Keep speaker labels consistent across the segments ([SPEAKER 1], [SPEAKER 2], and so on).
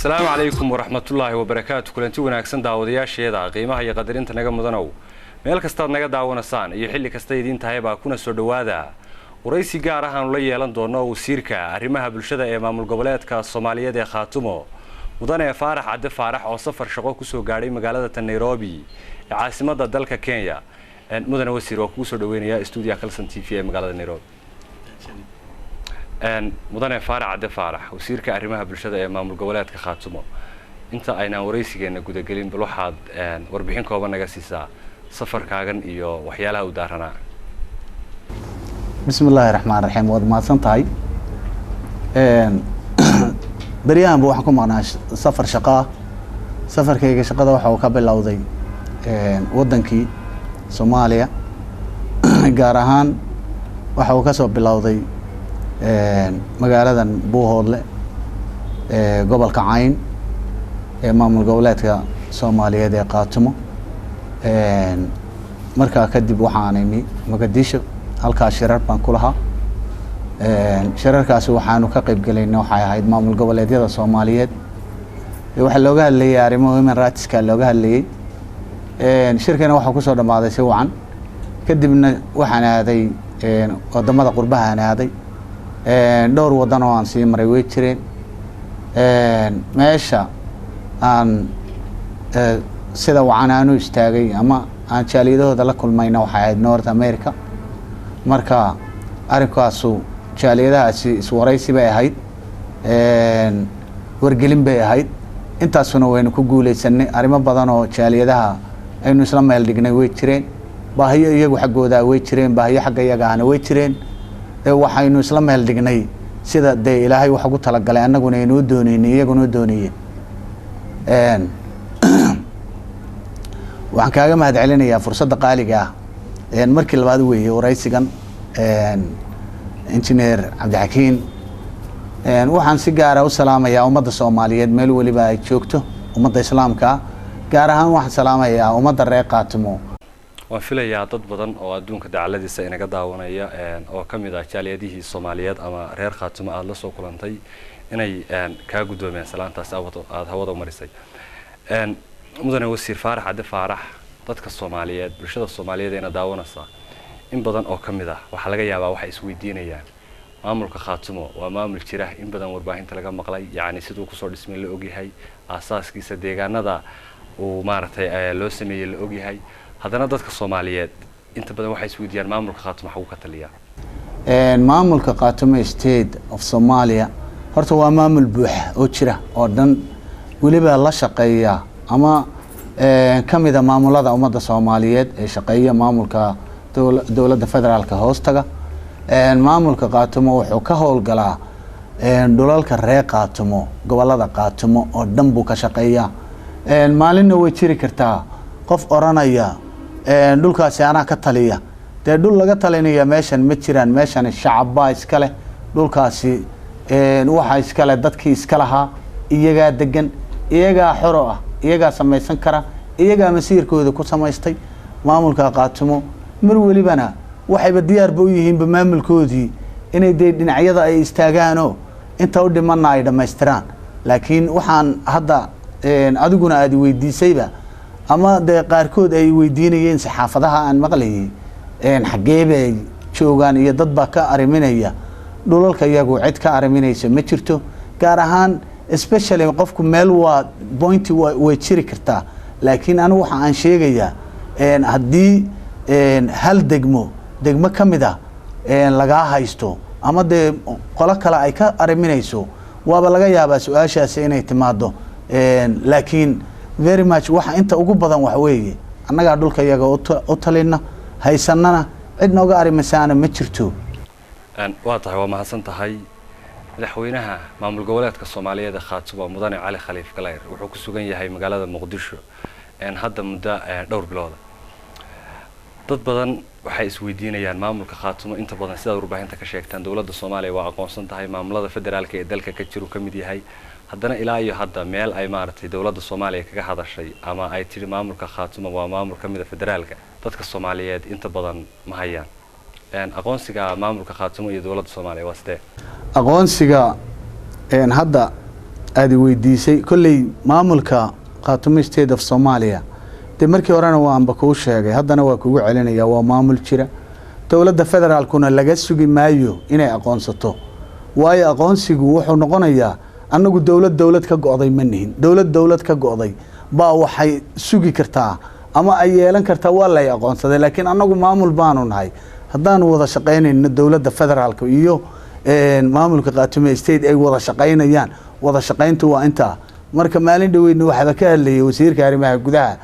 [SPEAKER 1] السلام عليكم ورحمة الله وبركاته. كلنتي wanaagsan daawadayaasheeda qiimaha iyo qadarinta naga mudanow meel kasta naga daawanasaan iyo xilli kasta idin tahay baa kuna soo dhawaada waraysi gaar ah aan la yeelan doono wasiirka arrimaha bulshada ee maamul goboleedka Soomaaliyeed ee Khaatumo mudane Faarax Cabdi Faarax oo safar shaqo ku soo gaaray magaalada Nairobi ee caasimadda dalka Kenya. mudane wasiir oo ku soo dhaweynaya studio Kalsan TV ee magaalada Nairobi. mudane Faarax Cabdi Faarax wasiirka arrimaha bulshada ee maamul goboleedka Khaatumo inta ayna waraysigeena guda galin bal waxaad warbixin kooban naga siisaa safarkaagan iyo waxyaalaha u daarana.
[SPEAKER 2] bismillaahi raxmaani raxiim wad maadsan tahay bariyahan waxaan ku maqnaa safar shaqo safarkayga shaqada waxa uu ka bilowday wadankii Soomaaliya gaar ahaan waxa uu ka soo bilowday magaaladan Buuhoodle gobolka Cayn ee maamul goboleedka Soomaaliyeed ee Khaatumo markaa kadib waxaan imi Mogadisho halka shirar baan ku lahaa shirarkaasi waxaanu ka qayb galaynaa waxay ahayd maamul goboleedyada Soomaaliyeed waxa looga hadlayay arrimo human rights ka looga hadlayay shirkana waxa ku soo dhamaaday si wacan kadibna waxaan aaday wadamada qurbaha aan aaday dhowr wadan oo aan sii maray way jireen meesha aan sida wacan aanu istaagay ama aan jaaliyadooda la kulmayna waxay ahayd North America marka arinkaasu jaaliyadahaasi iswaraysi bay ahayd wargelin bay ahayd intaasuna waynu ku guuleysanay arrimo badan oo jaaliyadaha aynu isla meel dhignay way jireen baahiyo iyagu xaggooda way jireen baahiyo xagga iyaga ahna way jireen waxaynu isla meel dhignay sida day Ilaahay wax ugu tala galay annaguna inuu doonaynay iyaguna doonayeen waxaan kaaga mahadcelinayaa fursadda qaaliga ah markii labaad weeye waraysigan engineer Cabdixakiin waxaan si gaar ah u salaamayaa ummadda Soomaaliyeed meel waliba ay joogto ummadda Islaamka gaar ahaan waxaan salaamayaa ummadda reer Khaatumo
[SPEAKER 1] waan filayaa dad badan oo adduunka dacaladiisa inaga daawanaya oo kamid ah jaaliyadihii Soomaaliyeed ama reer Khaatumo aad la soo kulantay inay ka guddoomiyaan salaantaas aad hawada u marisay mudane wasiir Faarax Cabdi Faarax dadka Soomaaliyeed bulshada Soomaaliyeed ee daawanaysa in badan oo kamid ah waxa laga yaabaa waxa isweydiinayaan maamulka Khaatumo waa maamul jira in badan warbaahinta laga maqlay yaani sidoo ku soo dhismay la ogyahay asaaskiisa deegaanada oo maartay loo sameeyay la ogyahay haddana dadka Soomaaliyeed inta badan waxa isweydiiyaan maamulka Khaatumo waxa uu ka taliyaa
[SPEAKER 2] maamulka Khaatumo State of Somalia horta waa maamul buux oo jira oo dhan waliba la shaqeeya ama kamida maamulada ummadda Soomaaliyeed ee shaqeeya maamulka dawladda federaalka hoostaga maamulka Khaatumo wuxuu ka howlgalaa dhulalka reer Khaatumo gobolada Khaatumo oo dhan buu ka shaqeeyaa maalinna way jiri kartaa qof oranaya dhulkaasi ana ka taliya dhul laga talinaya meeshan ma jiraan meeshan shacab baa iska leh dhulkaasi waxa iska leh dadkii iska lahaa iyaga degan iyaga xoro ah iyaga samaysan kara iyaga masiirkooda ku samaystay maamulka Khaatumo mar walibana waxayba diyaar u yihiin maamulkoodii inay dhinacyada ay istaagaan oo inta u dhimanna ay dhameystiraan laakiin waxaan hadda adiguna aad weydiisayba ama qaarkood ay weydiinayeen saxaafadaha aan maqlayay xagee bay joogaan iyo dad baa ka ariminaya dhulalka iyagu cid ka ariminaysa ma jirto gaar ahaan especially qofku meel waa point way jiri kartaa laakiin anigu waxa aan sheegayaa haddii hal degmo kamid ah laga haysto ama qolo kale ay ka ariminayso waaba laga yaabaa su'aashaasi inay timaado laakiin very much waxa inta ugu badan wax weeye annaga dhulka iyaga u talina haysanana cid nooga arimaysana ma jirto
[SPEAKER 1] waa tahay waa mahadsan tahay madaxweynaha maamul goboleedka Soomaaliyeed ee Khaatumo mudane Cali Khaliif Galayr wuxuu ku sugan yahay magaalada Muqdisho hadda muddo dhowr bilood dad badan waxay isweydiinayaan maamulka Khaatumo inta badan sida warbaahinta ka sheegtaan dawladda Soomaaliya waa aqoonsan tahay maamulada federaalka ee dalka ka jiro kamid yahay haddana ilaa iyo hadda meel ay maartay dawladda Soomaaliya kaga hadashay ama ay tiri maamulka Khaatumo waa maamul kamid ah federaalka dadka Soomaaliyeed inta badan ma hayaan aqoonsiga maamulka Khaatumo iyo dawladda Soomaaliya waa sidee
[SPEAKER 2] aqoonsiga hadda aad weydiisay kolley maamulka Khaatumo State of Somalia de markii horena waanba kuu sheegay haddana waa kugu celinaya waa maamul jira dowladda federaalkuna laga sugi maayo inay aqoonsato waayo aqoonsigu wuxuu noqonayaa annagu dowlad ka go'day ma nihin dowlad ka go'day baa waxay sugi kartaa ama ay yeelan kartaa waa la aqoonsaday laakiin annagu maamul baanu nahay haddaan wada shaqeynayno dowladda federaalka iyo maamulka Khaatumo State ay wada shaqeynayaan wada shaqeyntu waa inta marka maalin dhaweydna waxa ka hadlayay wasiirka arrimaha gudaha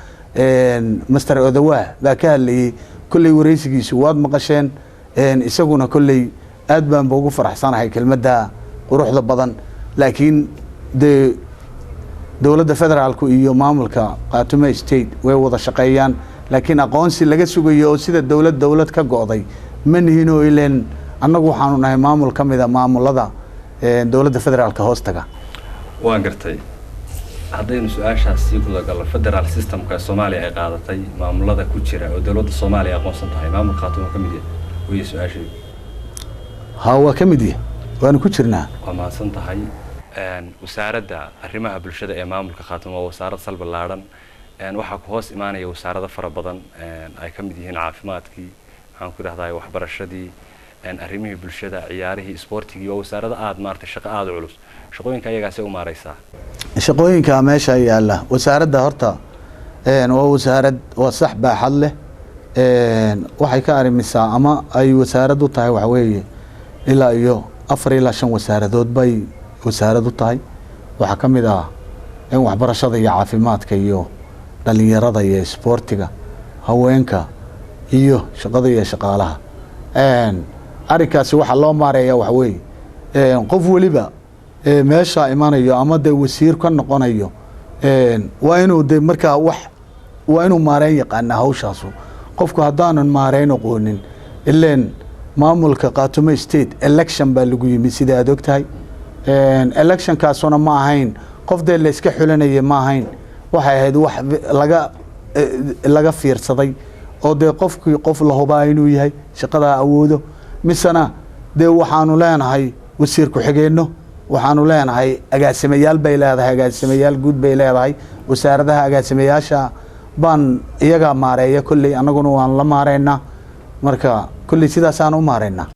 [SPEAKER 2] Mr. Odawa baa ka hadlayay kulley wareysigiisu waad maqasheen isaguna kulley aad baan ugu faraxsanahay kelmadda quruxda badan laakiin dowladda federaalku iyo maamulka Khaatumo State way wada shaqeeyaan laakiin aqoonsi laga sugayo oo sida dowlad ka go'day ma nihiino ileen annagu waxaanu nahay maamul kamida maamulada dowladda federaalka hoostaga
[SPEAKER 1] waan gartay haddaynu su-aashaas sii guda galno federal systemka Soomaaliya ay qaadatay maamulada ku jira oo dowladda Soomaaliya aqoonsan tahay maamulka Khaatumo ka mid yahay way su-aashii
[SPEAKER 2] waa ka mid yahay waan ku jirnaa
[SPEAKER 1] waa maasan tahay wasaaradda arrimaha bulshada ee maamulka Khaatumo waa wasaarad salba laaran waxa ku hoos imaanaya wasaarado fara badan ay ka mid yihiin caafimaadkii waxaan ku raahday waxbarashadii arrimihii bulshada ciyaarihii sportigii oo wasaarada aad maartay shaqo aad u culus shaqooyinka ayagaas ay u maareysaa
[SPEAKER 2] shaqooyinka meesha yaala wasaaradda horta waa wasaarad waa sax baaxad leh waxay ka arrimisaa ama ay wasaaradu tahay wax weeye ilaa iyo 4 ilaa 5 wasaaradood bay wasaaradu tahay waxa kamid ah in waxbarashada iyo caafimaadka iyo dhalinyarada iyo sportiga haweenka iyo shaqada iyo shaqaalaha arrinkaasi waxa loo maareeyaa wax weeye qof waliba meesha imaanayo ama de wasiir ka noqonayo waa inuu de markaa wax waa inuu maareyn yaqaan hawshaas qofku hadaanan maareyn aqoonin ileen maamulka Khaatumo State election baa lagu yimi sida aad ogtahay election kaasuna ma ahayn qof de la iska xulanayay ma ahayn waxay ahayd wax laga fiirsaday oo de qofkii qof la hubaa inuu yahay shaqada awoodo misana de waxaanu leenahay wasiir ku xigeenno waxaanu leenahay agaasimayaal bay leedahay agaasimayaal guud bay leedahay wasaaradaha agaasimayaasha baan iyaga maareeya kulli anaguna waan la maareynaa marka kulli sidaas aan u maareynaa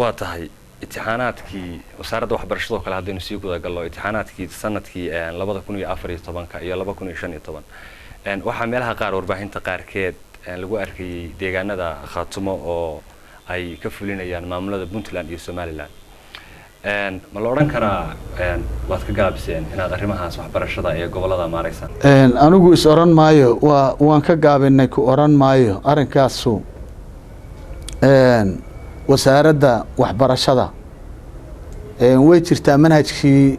[SPEAKER 1] waa tahay imtixaanaadkii wasaaradda waxbarashada kale haddaynu sii guda galno imtixaanaadkii sanadkii 2014 iyo 2015 waxaa meelaha qaar warbaahinta qaarkeed lagu arkayay deegaanada Khaatumo oo ay ka fulinayaan maamulada Puntland iyo Somaliland ma la oran karaa waad ka gaabiseen inaad arrimahaas waxbarashada ee gobolada maareysaan
[SPEAKER 2] anigu is oran maayo waan ka gaabinay ku oran maayo arinkaasu wasaaradda waxbarashada way jirtaa manhajkii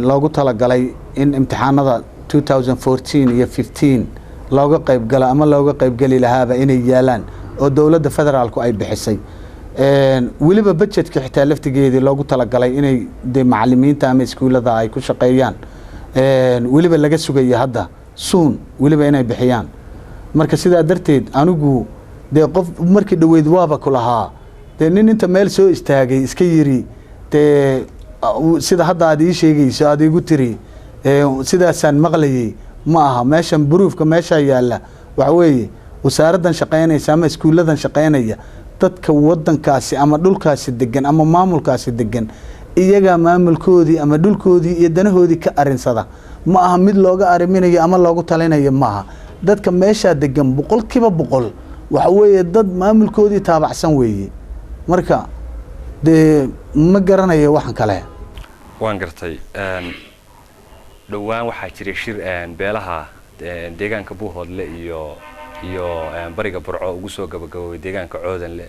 [SPEAKER 2] loogu talagalay in imtixaanada 2014 iyo 15 looga qayb gala ama looga qayb gali lahaaba inay yaalaan oo dowladda federaalku ay bixisay waliba budgetka xitaa laftigeedii loogu talagalay inay de macallimiinta ama iskuulada ay ku shaqeeyaan waliba laga sugayo hadda soon waliba inay bixiyaan marka sidaa darteed anigu de qof markii dhaweyd waaba ku lahaa de nin inta meel soo istaagay iska yiri de sida hadda aad ii sheegayso aad igu tiri sidaasaan maqlayay ma aha meeshan buruufka meesha yaala waxa weeye wasaaraddan shaqeynaysa ama iskuuladan shaqeynaya dadka wadankaasi ama dhulkaasi degan ama maamulkaasi degan iyaga maamulkoodii ama dhulkoodii iyo danahoodii ka arinsada ma aha mid looga ariminayo ama loogu talinayo ma aha dadka meesha degan 100% waxa weeye dad maamulkoodii taabacsan weeye marka de ma garanayo waxan kale
[SPEAKER 1] waan gartay dhawaan waxaa jiray shir beelaha deegaanka Buuhoodle iyo bariga Burco ugu soo gabagabay deegaanka Coodanle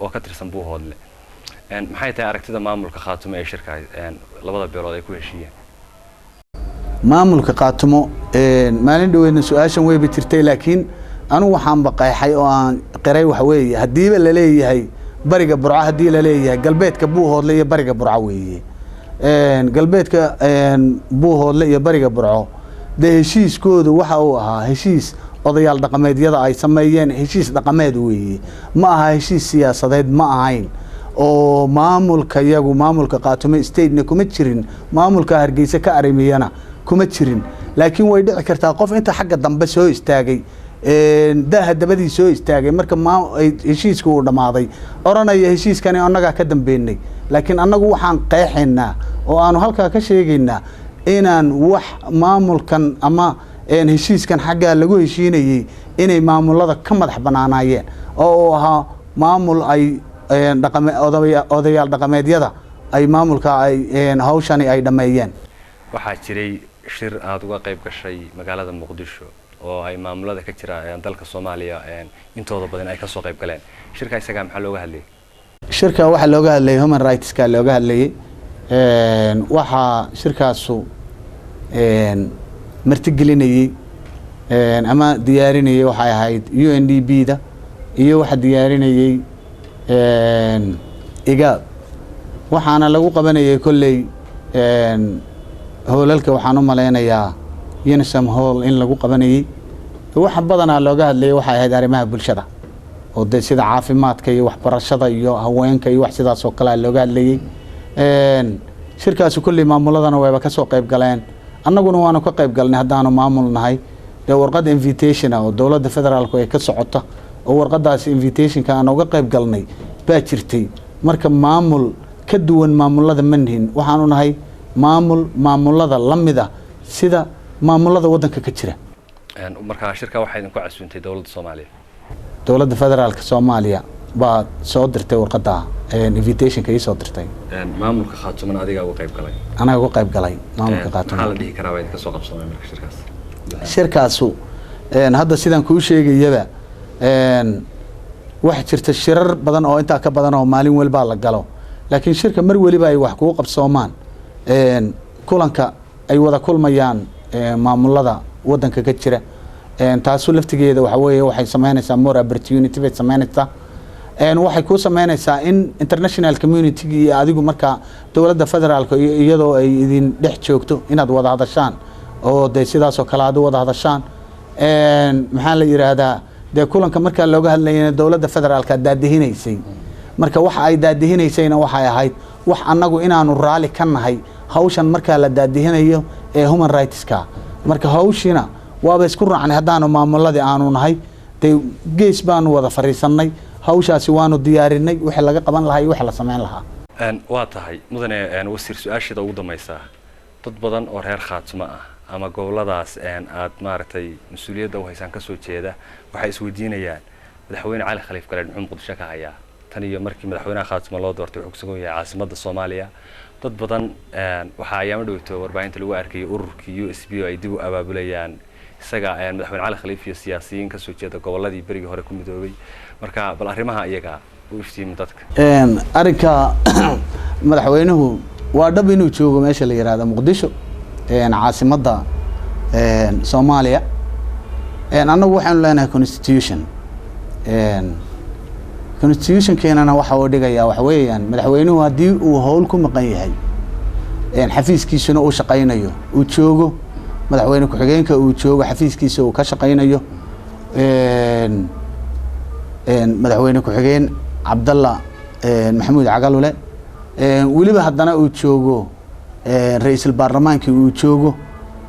[SPEAKER 1] oo ka tirsan Buuhoodle maxay tahay aragtida maamulka Khaatumo ee shirka labada beelood ay ku heshiiyeen
[SPEAKER 2] maamulka Khaatumo maalin dhaweydna su'aashan way bitirtay laakiin anu waxaan baqayxay oo aan qiray wax weeye hadiiba la leeyahay bariga Burco hadii la leeyahay galbeedka Buuhoodle iyo bariga Burco weeye galbeedka Buuhoodle iyo bariga Burco de heshiiskoodu waxa uu ahaa heshiis odayaal dhaqameedyada ay sameeyeen heshiis dhaqameed weeye ma aha heshiis siyaasadeed ma ahayn oo maamulka iyagu maamulka Khaatume state-na kuma jirin maamulka Hargeysa ka arimiyana kuma jirin laakiin way dhici kartaa qof inta xagga dambe soo istaagay daaha dabadii soo istaagay marka heshiisku uu dhamaaday oranaya heshiiskani annaga ka dambeynay laakiin annagu waxaan qeexaynaa oo aanu halka ka sheegaynaa inaan wax maamulkan ama heshiiskan xagga lagu heshiinayay inay maamulada ka madax banaanayeen oo ahaa maamul ay odayaal dhaqameedyada ay maamulka ay hawshani ay dhameeyeen
[SPEAKER 1] waxaa jiray shir aad uga qayb gashay magaalada Muqdisho oo ay maamulada ka jira dalka Soomaaliya intooda badan ay ka soo qayb galeen shirka isaga maxaa looga hadlayay
[SPEAKER 2] shirka waxa looga hadlayay human rights ka looga hadlayay waxa shirkaasu martigelinayay ama diyaarinayay waxa ahayd UNDP da iyo waxa diyaarinayay iga waxaana lagu qabanayay kulay hoolalka waxaan u maleynayaa Unisam Hall in lagu qabanayay waxa badanaa looga hadlayay waxa ahayd arrimaha bulshada oo sida caafimaadka iyo waxbarashada iyo haweenka iyo wax sidaas oo kale looga hadlayay shirkaas kulli maamuladana wayba ka soo qayb galeen annaguna waanu ka qayb galnay hadaanu maamul nahay warqad invitation oo dawladda federaalku ay ka socoto oo warqadaas invitation ka aan uga qayb galnay baa jirtay marka maamul ka duwan maamulada manhin waxaanu nahay maamulada lamida sida maamulada wadanka ka jira
[SPEAKER 1] marka shirka waxa idin ku casuuntay dawladda Soomaaliya
[SPEAKER 2] dawladda federaalka Soomaaliya baa soo dirtay warqada invitation ka ay soo dirtay
[SPEAKER 1] maamulka Khaatume adiga uga qayb galay
[SPEAKER 2] anaga uga qayb galay maamulka Khaatume
[SPEAKER 1] hal dhihi karaa way ka soo qabsamay marka
[SPEAKER 2] shirkaasu hadda sidaan ku sheegayaba wax jirta shirar badan oo inta ka badan oo maalin walba la galo laakiin shirka mar waliba ay wax ku qabsoomaan kulanka ay wada kulmayaan maamulada wadanka ka jira taasu laftigeeda waxa weeye waxay sameynaysaa more opportunity bay sameynaysaa waxay ku sameynaysaa in international community iyo adigu marka dawladda federaalka iyadoo ay idin dhex joogto inaad wada hadashaan oo sidaas oo kala aad wada hadashaan maxaa la yiraahdaa kulanka marka looga hadlayay dawladda federaalka daadihinaysay marka waxa ay daadihinaysayna waxay ahayd wax annagu inaanu raali ka nahay hawshan marka la daadihinayo human rights ka marka hawshina waaba isku raacnay hadaanu maamuladii aanu nahay gees baanu wada fariisanay hawshaasi waanu diyaarinay wixii laga qaban lahaa iyo wixii la sameyn lahaa
[SPEAKER 1] waa tahay mudane wasiir su'aashida ugu dambaysa dad badan oo reer Khaatume ah ama goboladaas aad maartay mas'uuliyadda u haysan ka soo jeeda waxay isweydiinayaan madaxweyne Cali Khaliif Galeed muxuu Muqdisho ka hayaa tan iyo markii madaxweynaha Khaatume loo doortay wuxuu sugan yahay caasimadda Soomaaliya dad badan waxa ayaama dhawto warbaahinta lagu arkay ururkii USB oo ay dib u abaabulayaan isaga madaxweyne Cali Khaliif iyo siyaasiyiin ka soo jeeda goboladii bariga hore ku midoobay marka bal arrimaha iyaga u iftiimin dadka
[SPEAKER 2] arinka madaxweynuhu waa dhab inuu joogo meesha la yiraahdo Muqdisho caasimadda Soomaaliya annagu waxaanu leenahay constitution keenana waxa uu dhigayaa wax weeyaan madaxweynuhu hadii uu hawl ku maqan yahay xafiiskiisuna uu shaqaynayo uu joogo madaxweyne ku xigeenka uu joogo xafiiskiisa uu ka shaqaynayo madaxweyne ku xigeen Cabdalla Maxamuud Cagalule waliba haddana uu joogo ra'iisul baarlamaanka uu joogo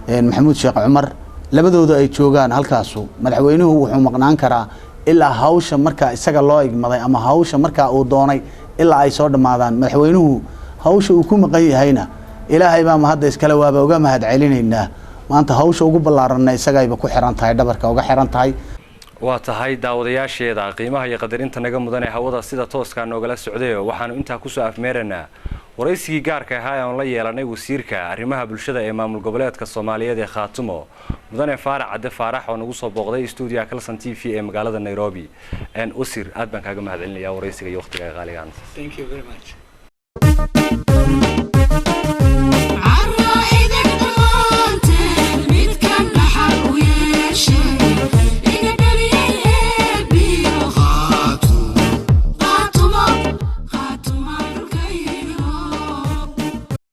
[SPEAKER 2] Maxamuud Sheekh Cumar labadooda ay joogaan halkaas madaxweynuhu wuxuu maqnaan karaa ilaa hawsha marka isaga loo igmaday ama hawsha marka uu doonay ilaa ay soo dhamaadaan madaxweynuhu hawsha uu ku maqan yahayna ilaahay baa hadda iskala waaba uga mahad celinaynaa maanta hawsha ugu ballaaranna isaga ay ku xiran tahay dhabarka uga xiran tahay
[SPEAKER 1] waa tahay daawadayaasheeda qiimaha iyo qadarinta naga mudan ee hawada sida tooska noogala socday waxaanu inta ku soo afmeeranaa waraysigii gaarka ahaa ee aan la yeelanay wasiirka arrimaha bulshada ee maamul goboleedka Soomaaliyeed ee Khaatume mudane Faarax Cadde Faarax oo nagu soo booqday studio Kalsan TV ee magaalada Nairobi wasiir aad baan kaaga mahad celinayaa waraysiga iyo waqtiga qaaliga ah.
[SPEAKER 2] Thank you very much.